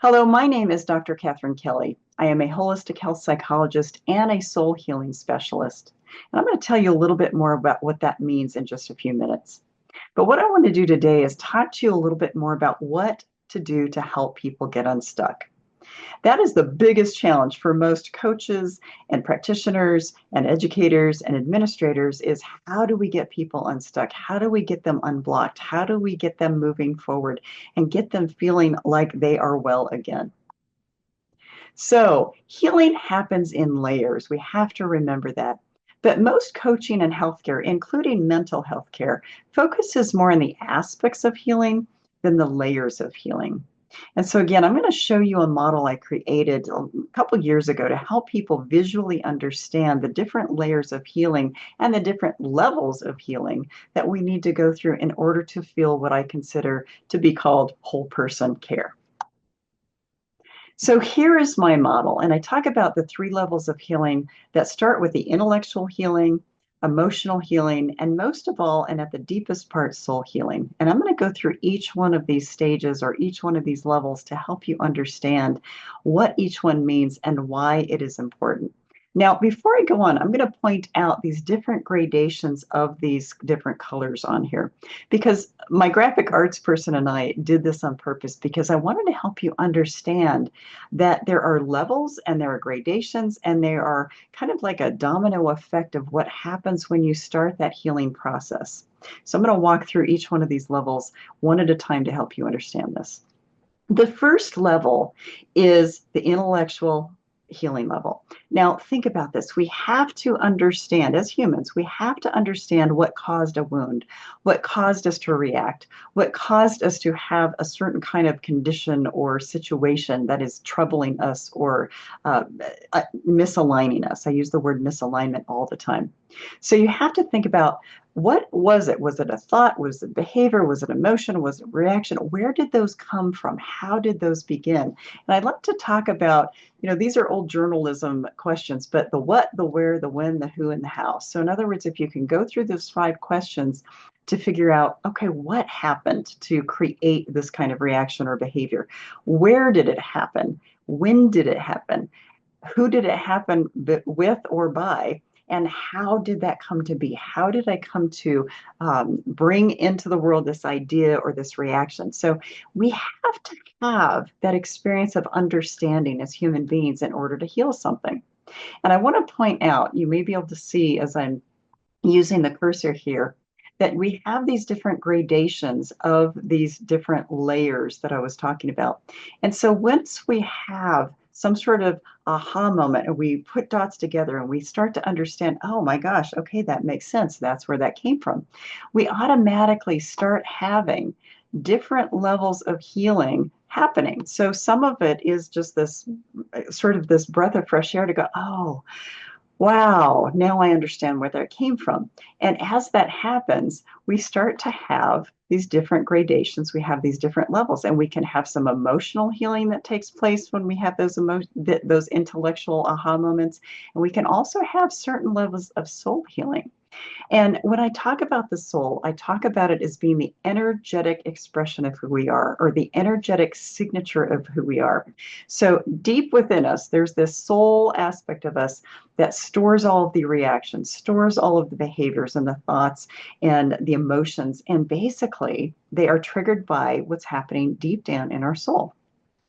Hello, my name is Dr. KatherineT.Kelly. I am a holistic health psychologist and a soul healing specialist. And I'm going to tell you a little bit more about what that means in just a few minutes. But what I want to do today is talk to you a little bit more about what to do to help people get unstuck. That is the biggest challenge for most coaches and practitioners and educators and administrators is how do we get people unstuck? How do we get them unblocked? How do we get them moving forward and get them feeling like they are well again? So healing happens in layers. We have to remember that. But most coaching and healthcare, including mental health care, focuses more on the aspects of healing than the layers of healing. And so again, I'm going to show you a model I created a couple years ago to help people visually understand the different layers of healing and the different levels of healing that we need to go through in order to feel what I consider to be called whole person care. So here is my model, and I talk about the three levels of healing that start with the intellectual healing, emotional healing, and most of all, and at the deepest part, soul healing. And I'm going to go through each one of these stages or each one of these levels to help you understand what each one means and why it is important. Now, before I go on, I'm going to point out these different gradations of these different colors on here because my graphic arts person and I did this on purpose because I wanted to help you understand that there are levels and there are gradations and they are kind of like a domino effect of what happens when you start that healing process. So I'm going to walk through each one of these levels one at a time to help you understand this. The first level is the intellectual healing level. Now, think about this. We have to understand, as humans, we have to understand what caused a wound, what caused us to react, what caused us to have a certain kind of condition or situation that is troubling us or misaligning us. I use the word misalignment all the time. So you have to think about what was it? Was it a thought? Was it behavior? Was it emotion? Was it reaction? Where did those come from? How did those begin? And I'd like to talk about, these are old journalism questions, but the what, the where, the when, the who, and the how. So in other words, if you can go through those 5 questions to figure out, okay, what happened to create this kind of reaction or behavior? Where did it happen? When did it happen? Who did it happen with or by? And how did that come to be? How did I come to bring into the world this idea or this reaction? So we have to have that experience of understanding as human beings in order to heal something. And I want to point out, you may be able to see as I'm using the cursor here, that we have these different gradations of these different layers that I was talking about. And so once we have some sort of aha moment and we put dots together and we start to understand, oh my gosh, okay, that makes sense. That's where that came from. We automatically start having different levels of healing happening. So some of it is just this sort of this breath of fresh air to go, oh, wow, now I understand where that came from. And as that happens, we start to have these different gradations. We have these different levels, and we can have some emotional healing that takes place when we have those intellectual aha moments. And we can also have certain levels of soul healing. And when I talk about the soul, I talk about it as being the energetic expression of who we are, or the energetic signature of who we are. So deep within us, there's this soul aspect of us that stores all of the reactions, stores all of the behaviors and the thoughts and the emotions. And basically, they are triggered by what's happening deep down in our soul.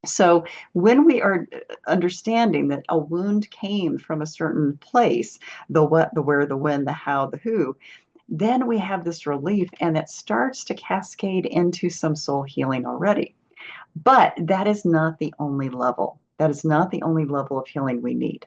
So when we are understanding that a wound came from a certain place, the what, the where, the when, the how, the who, then we have this relief and it starts to cascade into some soul healing already. But that is not the only level. That is not the only level of healing we need.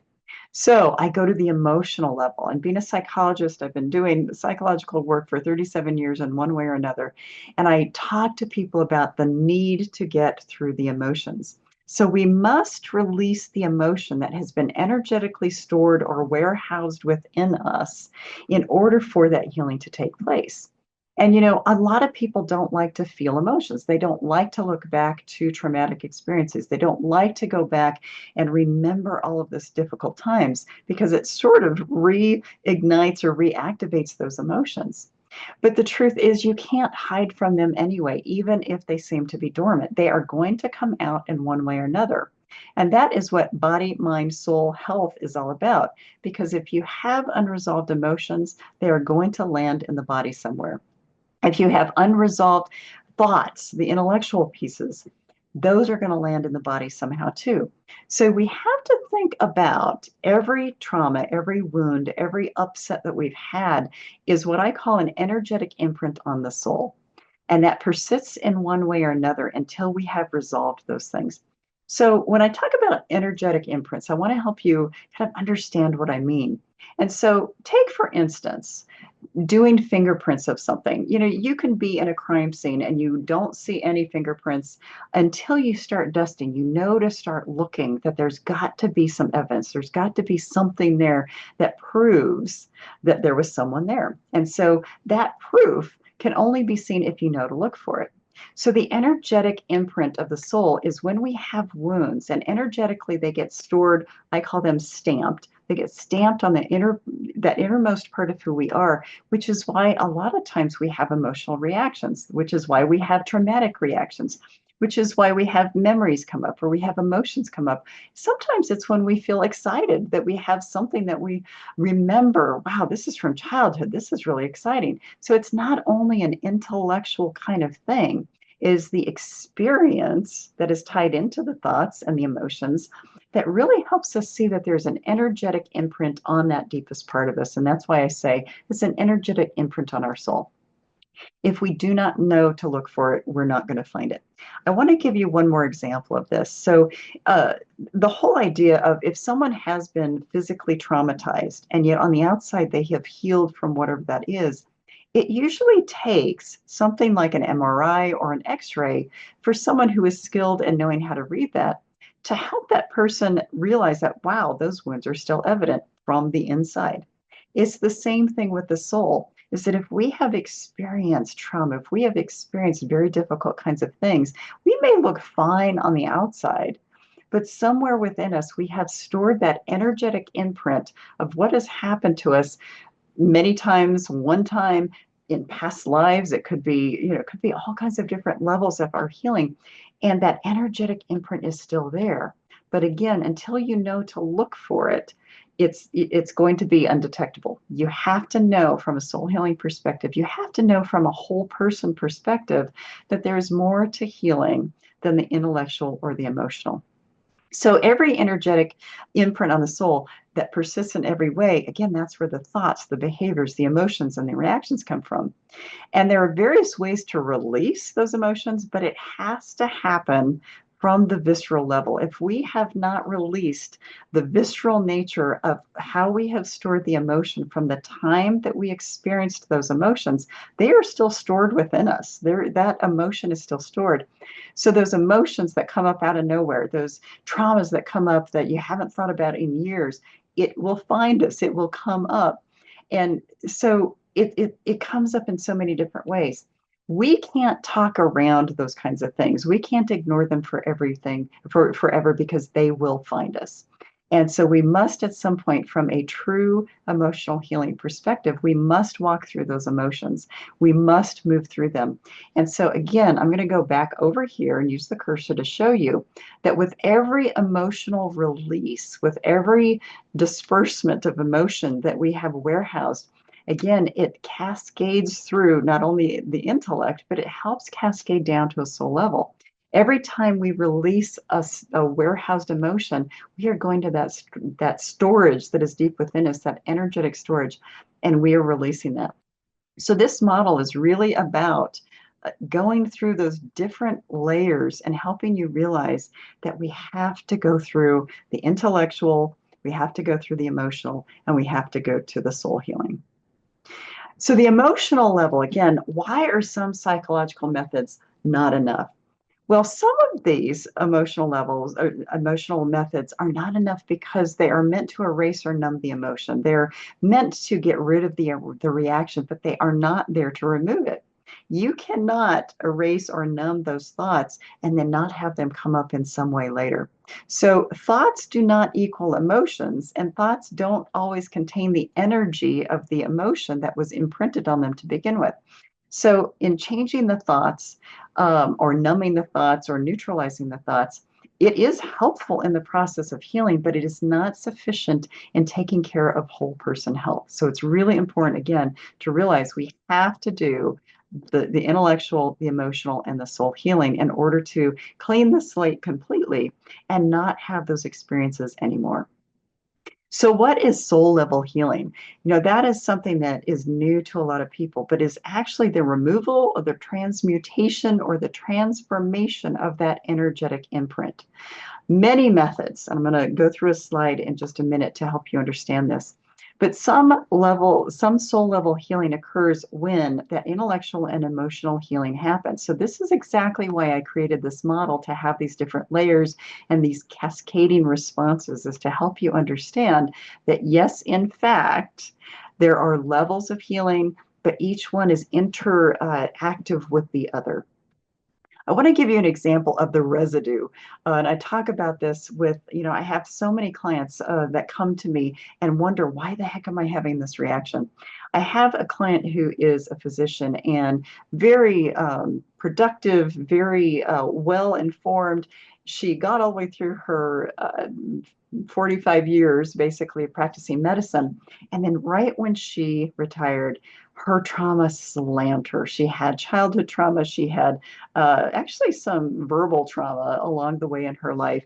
So I go to the emotional level. And being a psychologist, I've been doing psychological work for 37 years in one way or another. And I talk to people about the need to get through the emotions. So we must release the emotion that has been energetically stored or warehoused within us in order for that healing to take place. And, a lot of people don't like to feel emotions. They don't like to look back to traumatic experiences. They don't like to go back and remember all of this difficult times because it sort of reignites or reactivates those emotions. But the truth is, you can't hide from them anyway, even if they seem to be dormant. They are going to come out in one way or another. And that is what body, mind, soul health is all about. Because if you have unresolved emotions, they are going to land in the body somewhere. If you have unresolved thoughts, the intellectual pieces, those are going to land in the body somehow too. So we have to think about every trauma, every wound, every upset that we've had is what I call an energetic imprint on the soul. And that persists in one way or another until we have resolved those things. So when I talk about energetic imprints, I want to help you kind of understand what I mean. And so take, for instance, doing fingerprints of something. You know, you can be in a crime scene and you don't see any fingerprints until you start dusting. You know to start looking, that there's got to be some evidence. There's got to be something there that proves that there was someone there. And so that proof can only be seen if you know to look for it. So the energetic imprint of the soul is when we have wounds, and energetically they get stored. I call them stamped. They get stamped on that innermost part of who we are, which is why a lot of times we have emotional reactions, which is why we have traumatic reactions, which is why we have memories come up or we have emotions come up. Sometimes it's when we feel excited that we have something that we remember. Wow, this is from childhood. This is really exciting. So it's not only an intellectual kind of thing, is the experience that is tied into the thoughts and the emotions that really helps us see that there's an energetic imprint on that deepest part of us. And that's why I say it's an energetic imprint on our soul. If we do not know to look for it, we're not going to find it. I want to give you one more example of this. So, the whole idea of if someone has been physically traumatized and yet on the outside they have healed from whatever that is, it usually takes something like an MRI or an X-ray for someone who is skilled in knowing how to read that to help that person realize that, wow, those wounds are still evident from the inside. It's the same thing with the soul, is that if we have experienced trauma, if we have experienced very difficult kinds of things, we may look fine on the outside, but somewhere within us, we have stored that energetic imprint of what has happened to us many times, one time in past lives. It could be, it could be all kinds of different levels of our healing. And that energetic imprint is still there. But again, until you know to look for it, it's going to be undetectable. You have to know from a soul healing perspective, you have to know from a whole person perspective that there's more to healing than the intellectual or the emotional. So every energetic imprint on the soul that persists in every way, again, that's where the thoughts, the behaviors, the emotions, and the reactions come from. And there are various ways to release those emotions, but it has to happen from the visceral level. If we have not released the visceral nature of how we have stored the emotion from the time that we experienced those emotions, they are still stored within us. That emotion is still stored. So those emotions that come up out of nowhere, those traumas that come up that you haven't thought about in years, it will find us, it will come up. And so it comes up in so many different ways. We can't talk around those kinds of things. We can't ignore them for everything, for forever, because they will find us. And so we must, at some point, from a true emotional healing perspective, we must walk through those emotions. We must move through them. And so again, I'm going to go back over here and use the cursor to show you that with every emotional release, with every disbursement of emotion that we have warehoused, again, it cascades through not only the intellect, but it helps cascade down to a soul level. Every time we release a warehoused emotion, we are going to that storage that is deep within us, that energetic storage, and we are releasing that. So this model is really about going through those different layers and helping you realize that we have to go through the intellectual, we have to go through the emotional, and we have to go to the soul healing. So the emotional level, again, why are some psychological methods not enough? Well, some of these emotional levels, or emotional methods, are not enough because they are meant to erase or numb the emotion. They're meant to get rid of the reaction, but they are not there to remove it. You cannot erase or numb those thoughts and then not have them come up in some way later. So thoughts do not equal emotions, and thoughts don't always contain the energy of the emotion that was imprinted on them to begin with. So, in changing the thoughts, or numbing the thoughts, or neutralizing the thoughts, it is helpful in the process of healing, but it is not sufficient in taking care of whole person health. So, it's really important, again, to realize we have to do the intellectual, the emotional, and the soul healing in order to clean the slate completely and not have those experiences anymore. So, what is soul level healing? That is something that is new to a lot of people, but is actually the removal or the transmutation or the transformation of that energetic imprint. Many methods, and I'm going to go through a slide in just a minute to help you understand this. But some soul level healing occurs when that intellectual and emotional healing happens. So this is exactly why I created this model, to have these different layers and these cascading responses, is to help you understand that yes, in fact, there are levels of healing, but each one is interactive with the other. I want to give you an example of the residue. And I talk about this with, I have so many clients that come to me and wonder, why the heck am I having this reaction? I have a client who is a physician and very productive, very well informed. She got all the way through her 45 years basically of practicing medicine. And then right when she retired, her trauma slammed her. She had childhood trauma. She had actually some verbal trauma along the way in her life.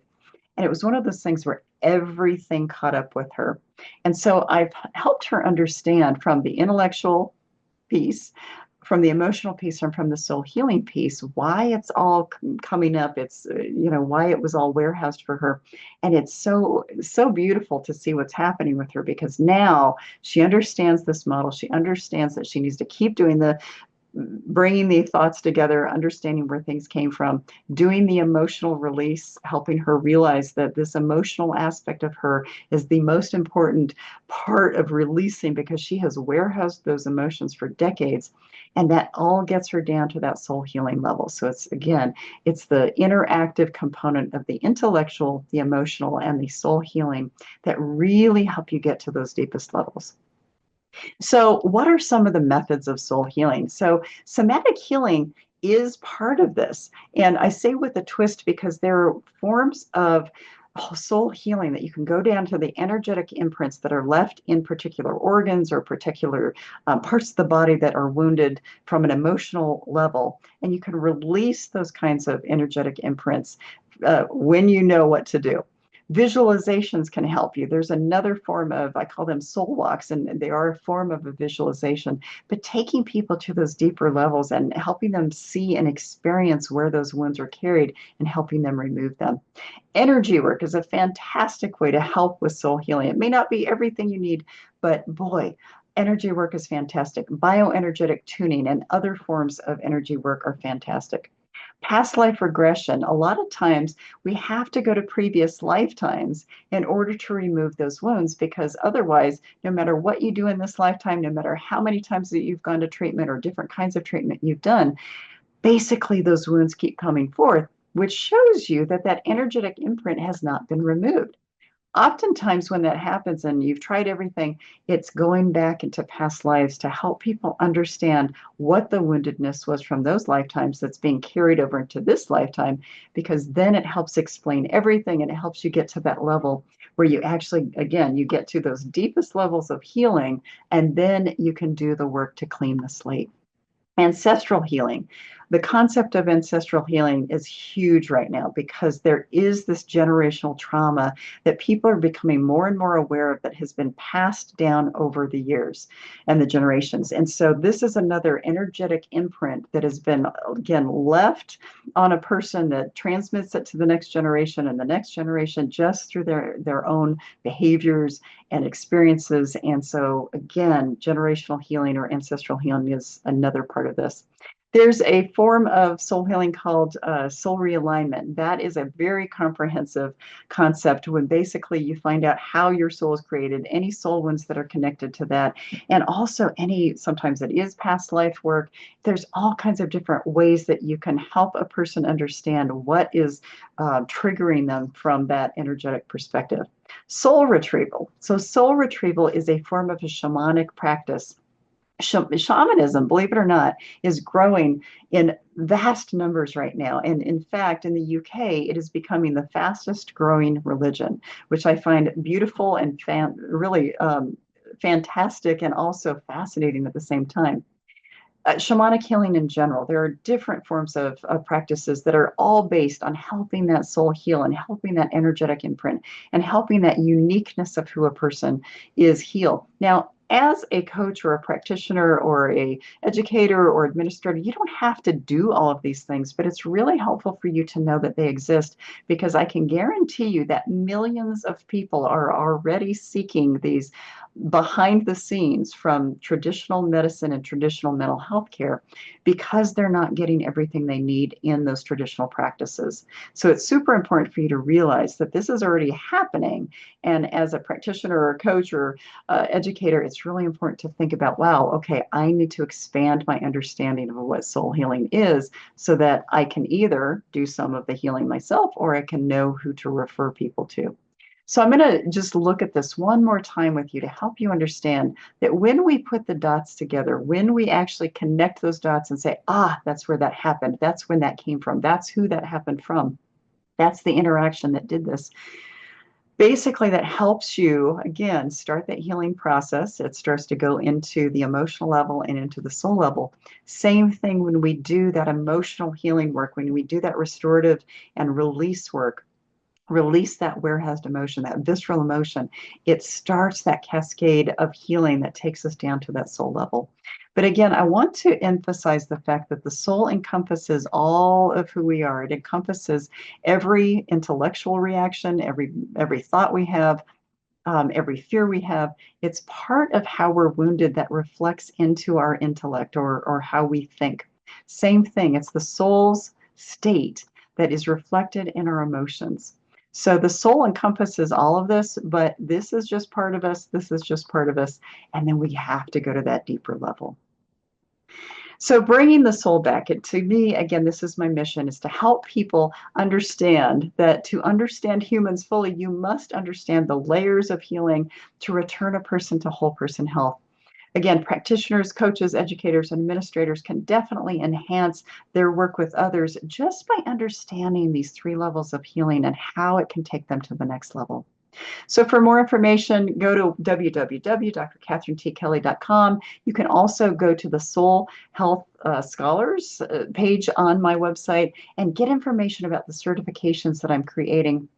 And it was one of those things where everything caught up with her. And so I've helped her understand from the intellectual piece, from the emotional piece, and from the soul healing piece, why it's all coming up. It's, why it was all warehoused for her. And it's so beautiful to see what's happening with her, because now she understands this model. She understands that she needs to keep doing bringing the thoughts together, understanding where things came from, doing the emotional release, helping her realize that this emotional aspect of her is the most important part of releasing, because she has warehoused those emotions for decades. And that all gets her down to that soul healing level. So it's the interactive component of the intellectual, the emotional, and the soul healing that really help you get to those deepest levels. So, what are some of the methods of soul healing? So, somatic healing is part of this. And I say with a twist, because there are forms of soul healing that you can go down to the energetic imprints that are left in particular organs or particular parts of the body that are wounded from an emotional level. And you can release those kinds of energetic imprints when you know what to do. Visualizations can help you. There's another form of, I call them soul walks, and they are a form of a visualization, but taking people to those deeper levels and helping them see and experience where those wounds are carried and helping them remove them. Energy work is a fantastic way to help with soul healing. It may not be everything you need, but boy, energy work is fantastic. Bioenergetic tuning and other forms of energy work are fantastic. Past life regression, a lot of times we have to go to previous lifetimes in order to remove those wounds, because otherwise, no matter what you do in this lifetime, no matter how many times that you've gone to treatment or different kinds of treatment you've done, basically those wounds keep coming forth, which shows you that that energetic imprint has not been removed. Oftentimes when that happens and you've tried everything, it's going back into past lives to help people understand what the woundedness was from those lifetimes that's being carried over into this lifetime, because then it helps explain everything and it helps you get to that level where you actually, again, you get to those deepest levels of healing, and then you can do the work to clean the slate. Ancestral healing. The concept of ancestral healing is huge right now, because there is this generational trauma that people are becoming more and more aware of, that has been passed down over the years and the generations. And so this is another energetic imprint that has been, again, left on a person, that transmits it to the next generation and the next generation just through their own behaviors and experiences. And so again, generational healing or ancestral healing is another part of this. There's a form of soul healing called soul realignment. That is a very comprehensive concept when basically you find out how your soul is created, any soul wounds that are connected to that, and also sometimes it is past life work. There's all kinds of different ways that you can help a person understand what is triggering them from that energetic perspective. Soul retrieval. So, soul retrieval is a form of a shamanic practice. Shamanism, believe it or not, is growing in vast numbers right now. And in fact, in the UK, it is becoming the fastest growing religion, which I find beautiful and really fantastic and also fascinating at the same time. Shamanic healing in general, there are different forms of practices that are all based on helping that soul heal and helping that energetic imprint and helping that uniqueness of who a person is heal. Now, as a coach or a practitioner or a educator or administrator, you don't have to do all of these things, but it's really helpful for you to know that they exist, because I can guarantee you that millions of people are already seeking these behind the scenes from traditional medicine and traditional mental health care, because they're not getting everything they need in those traditional practices. So it's super important for you to realize that this is already happening. And as a practitioner or a coach or educator, it's really important to think about, wow, okay, I need to expand my understanding of what soul healing is so that I can either do some of the healing myself or I can know who to refer people to. So I'm going to just look at this one more time with you to help you understand that when we put the dots together, when we actually connect those dots and say, that's where that happened, that's when that came from, that's who that happened from, that's the interaction that did this. Basically, that helps you, again, start that healing process. It starts to go into the emotional level and into the soul level. Same thing when we do that emotional healing work, when we do that restorative and release work. Release that warehoused emotion, that visceral emotion. It starts that cascade of healing that takes us down to that soul level. But again, I want to emphasize the fact that the soul encompasses all of who we are. It encompasses every intellectual reaction, every thought we have, every fear we have. It's part of how we're wounded that reflects into our intellect or how we think. Same thing, it's the soul's state that is reflected in our emotions. So the soul encompasses all of this, but this is just part of us. This is just part of us. And then we have to go to that deeper level. So bringing the soul back, to me, again, this is my mission, is to help people understand that to understand humans fully, you must understand the layers of healing to return a person to whole person health. Again, practitioners, coaches, educators, and administrators can definitely enhance their work with others just by understanding these three levels of healing and how it can take them to the next level. So for more information, go to www.Dr.KatherineT.Kelly.com. You can also go to the Soul Health Scholars page on my website and get information about the certifications that I'm creating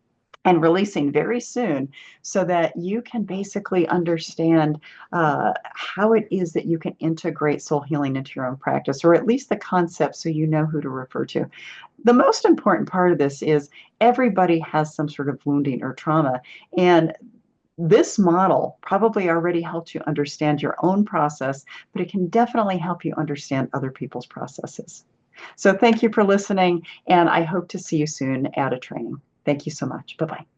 and releasing very soon, so that you can basically understand how it is that you can integrate soul healing into your own practice, or at least the concept, so you know who to refer to. The most important part of this is everybody has some sort of wounding or trauma, and this model probably already helped you understand your own process, but it can definitely help you understand other people's processes. So thank you for listening, and I hope to see you soon at a training. Thank you so much. Bye-bye.